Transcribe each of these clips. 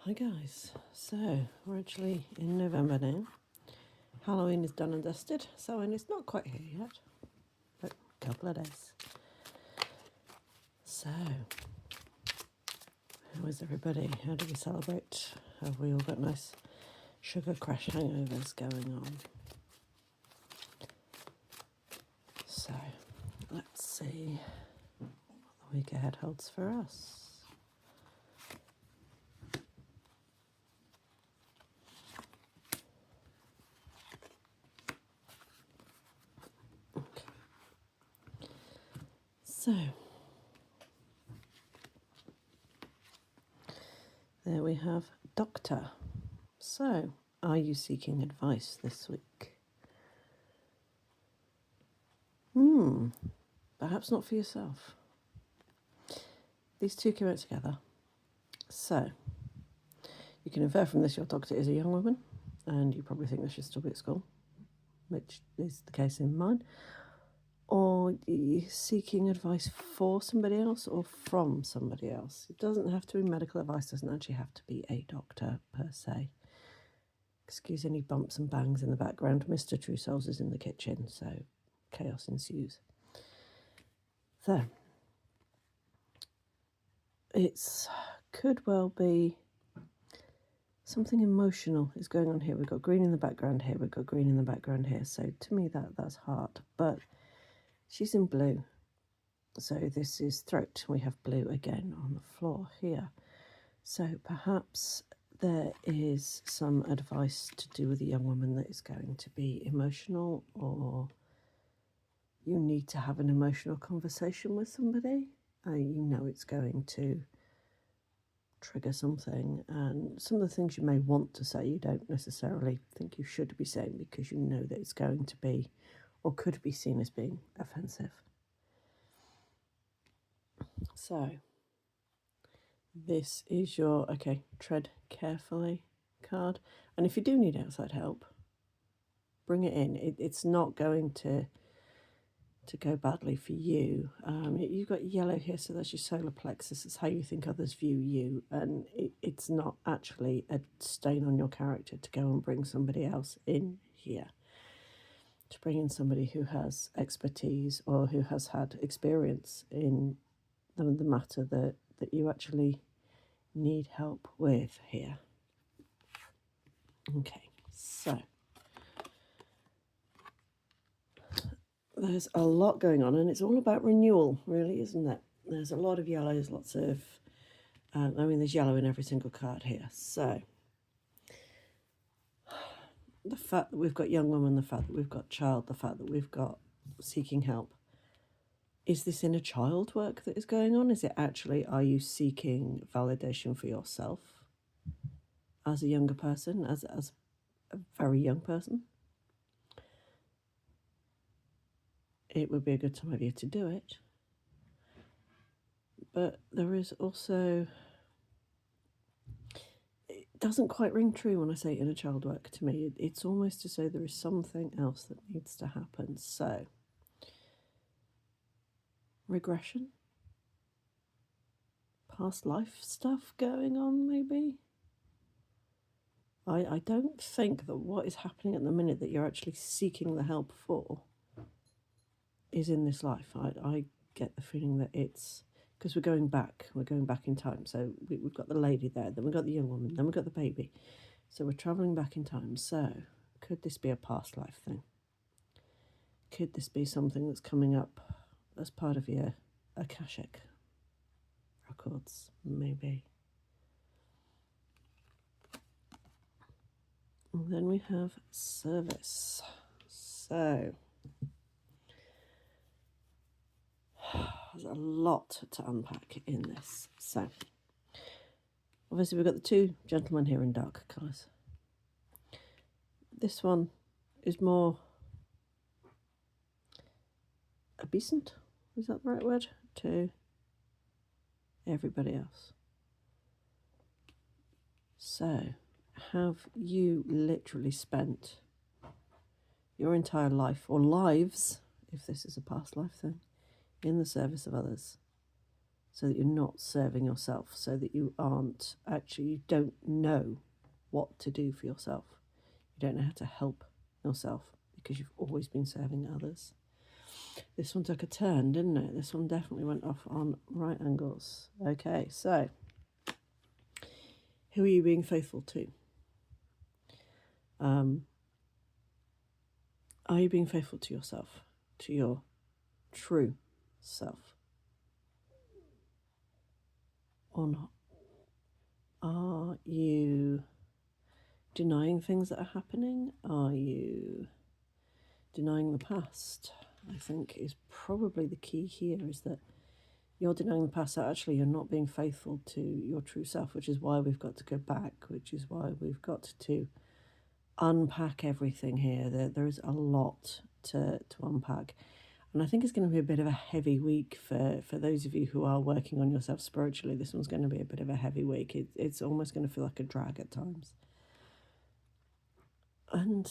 Hi guys, so we're actually in November now. Halloween is done and dusted, so and it's not quite here yet, but a couple of days. So, how is everybody? How do we celebrate? Have we all got nice sugar crash hangovers going on? So, let's see what the week ahead holds for us. So, there we have Doctor. So, are you seeking advice this week? Perhaps not for yourself. These two came out together. So, you can infer from this your doctor is a young woman, and you probably think they should still be at school, which is the case in mine. Or you're seeking advice for somebody else or from somebody else. It doesn't have to be medical advice, doesn't actually have to be a doctor per se. Excuse any bumps and bangs in the background. Mr. Trousseau's is in the kitchen, so chaos ensues. So, it could well be something emotional is going on here. We've got green in the background here. We've got green in the background here. So to me, that's hard. But she's in blue. So this is throat. We have blue again on the floor here. So perhaps there is some advice to do with a young woman that is going to be emotional, or you need to have an emotional conversation with somebody. You know it's going to trigger something, and some of the things you may want to say you don't necessarily think you should be saying because you know that it's going to be or could be seen as being offensive. So this is your tread carefully card, and if you do need outside help, bring it in. It's not going to go badly for you. You've got yellow here, so that's your solar plexus. It's how you think others view you, and it's not actually a stain on your character to go and bring somebody else in here. To bring in somebody who has expertise or who has had experience in the matter that you actually need help with here. Okay, so there's a lot going on, and it's all about renewal, really, isn't it? There's a lot of yellows, lots of, there's yellow in every single card here. So the fact that we've got young woman, the fact that we've got child, the fact that we've got seeking help. Is this inner child work that is going on? Is it actually, are you seeking validation for yourself as a younger person, as a very young person? It would be a good time of year to do it. But there is also, it doesn't quite ring true when I say inner child work to me. It's almost to say there is something else that needs to happen. So, regression, past life stuff going on, maybe. I don't think that what is happening at the minute that you're actually seeking the help for is in this life. I get the feeling that it's because we're going back in time. So we've got the lady there, then we've got the young woman, then we've got the baby. So we're travelling back in time. So could this be a past life thing? Could this be something that's coming up as part of your Akashic records? Maybe. And then we have service. So there's a lot to unpack in this. So obviously we've got the two gentlemen here in dark colours. This one is more obeisant, is that the right word, to everybody else. So have you literally spent your entire life, or lives, if this is a past life thing, in the service of others? so that you're not serving yourself, so that you don't know what to do for yourself. You don't know how to help yourself because you've always been serving others. This one took a turn, didn't it? This one definitely went off on right angles. Okay, so who are you being faithful to? Are you being faithful to yourself, to your true self, or not? Are you denying things that are happening? Are you denying the past? I think is probably the key here, is that you're denying the past, that actually you're not being faithful to your true self, which is why we've got to go back, which is why we've got to unpack everything here. There is a lot to unpack. And I think it's going to be a bit of a heavy week for those of you who are working on yourself spiritually. This one's going to be a bit of a heavy week. It's almost going to feel like a drag at times. And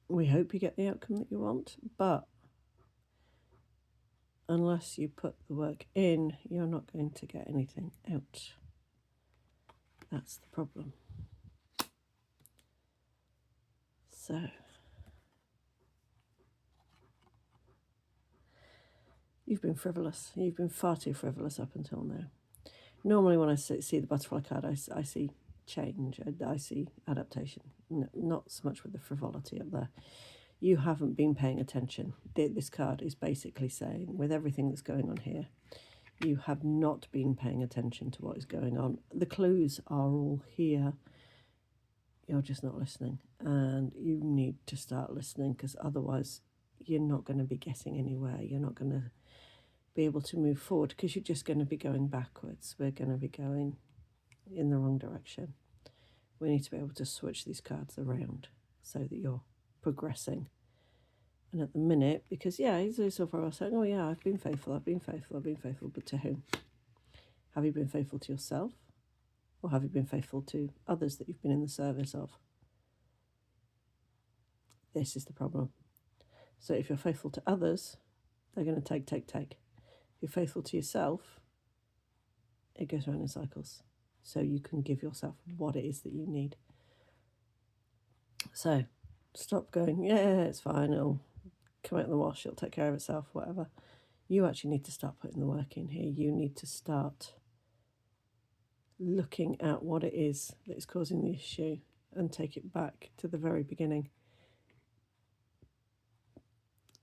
we hope you get the outcome that you want, but unless you put the work in, you're not going to get anything out. That's the problem. So you've been frivolous. You've been far too frivolous up until now. Normally when I see the butterfly card, I see change. I see adaptation. No, not so much with the frivolity up there. You haven't been paying attention. This card is basically saying, with everything that's going on here, you have not been paying attention to what is going on. The clues are all here. You're just not listening. And you need to start listening, because otherwise you're not going to be getting anywhere. You're not going to be able to move forward, because you're just going to be going backwards. We're going to be going in the wrong direction. We need to be able to switch these cards around so that you're progressing. And at the minute, because it's so far saying, oh yeah, I've been faithful, but to whom? Have you been faithful to yourself, or have you been faithful to others that you've been in the service of? This is the problem. So if you're faithful to others, they're going to take. If you're faithful to yourself, it goes around in cycles. So you can give yourself what it is that you need. So stop going, it's fine, it'll come out in the wash, it'll take care of itself, whatever. You actually need to start putting the work in here. You need to start looking at what it is that is causing the issue and take it back to the very beginning.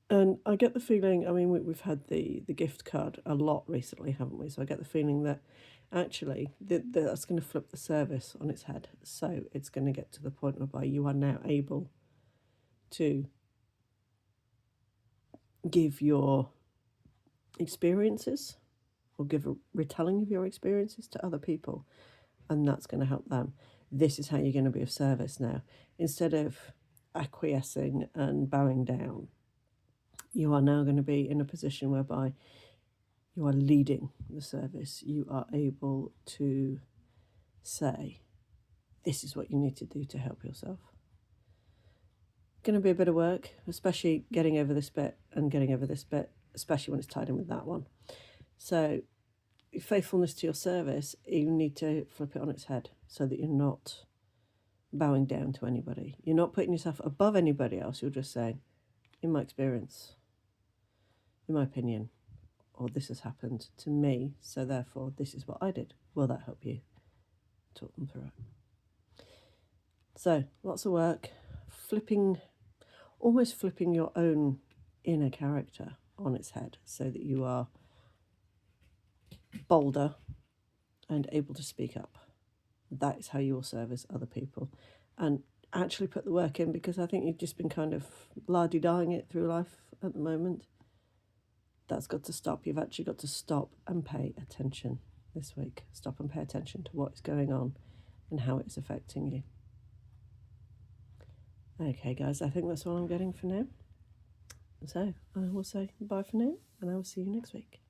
And I get the feeling, I mean, we've had the gift card a lot recently, haven't we? So I get the feeling that actually that's going to flip the service on its head. So it's going to get to the point whereby you are now able to give your experiences, or give a retelling of your experiences to other people, and that's going to help them. This is how you're going to be of service now. Instead of acquiescing and bowing down, you are now going to be in a position whereby you are leading the service. You are able to say, this is what you need to do to help yourself. Going to be a bit of work, especially getting over this bit, especially when it's tied in with that one. So faithfulness to your service, you need to flip it on its head so that you're not bowing down to anybody. You're not putting yourself above anybody else. You're just saying, in my experience, in my opinion, or this has happened to me, so therefore this is what I did. Will that help you? Talk them through it. So lots of work, almost flipping your own inner character on its head so that you are bolder and able to speak up. That is how you will service other people, and actually put the work in, because I think you've just been kind of la-di-daing it through life at the moment. That's got to stop. You've actually got to stop and pay attention this week. Stop and pay attention to what is going on and how it's affecting you. Okay, guys, I think that's all I'm getting for now. So I will say bye for now, and I will see you next week.